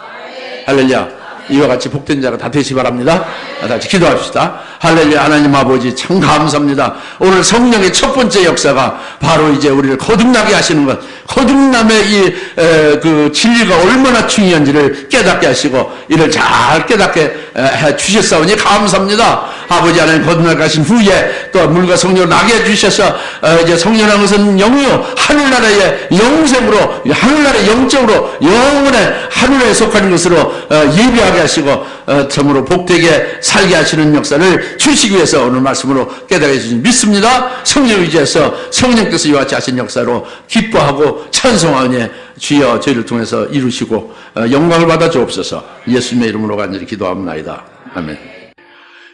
할렐루야. 이와 같이 복된 자가 다 되시 바랍니다. 다 같이 기도합시다. 할렐루야. 하나님 아버지 참 감사합니다. 오늘 성령의 첫 번째 역사가 바로 이제 우리를 거듭나게 하시는 것, 거듭남의 그 진리가 얼마나 중요한지를 깨닫게 하시고 이를 잘 깨닫게 해 주셨사오니 감사합니다. 아버지 하나님 거듭나게 하신 후에 또 물과 성령을 나게 해주셔서 이제 성령한 것은 영이요 하늘나라의 영생으로 하늘나라의 영적으로 영원의 하늘에 속하는 것으로 예비하게 하시고 참으로 복되게 살게 하시는 역사를 주시기 위해서 오늘 말씀으로 깨닫게 해주신 믿습니다. 성령 의지해서 성령께서 이와 같이 하신 역사로 기뻐하고 찬송하오니 주여 저희를 통해서 이루시고 영광을 받아 주옵소서. 예수님의 이름으로 간절히 기도합나이다. 아멘.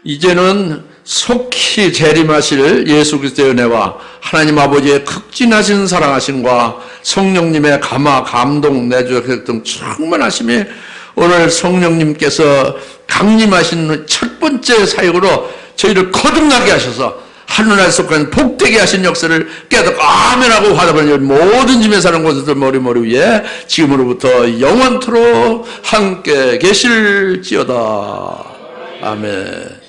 이제는 속히 재림하실 예수 그리스도의 은혜와 하나님 아버지의 극진하신 사랑하심과 성령님의 감화 감동 내주의 등 충만하심이 오늘 성령님께서 강림하신 첫 번째 사역으로 저희를 거듭나게 하셔서 하늘나라에 속한 복되게 하신 역사를 깨닫고 아멘하고 화답하는 모든 집에 사는 곳에서 머리 위에 지금으로부터 영원토록 함께 계실지어다. 아멘.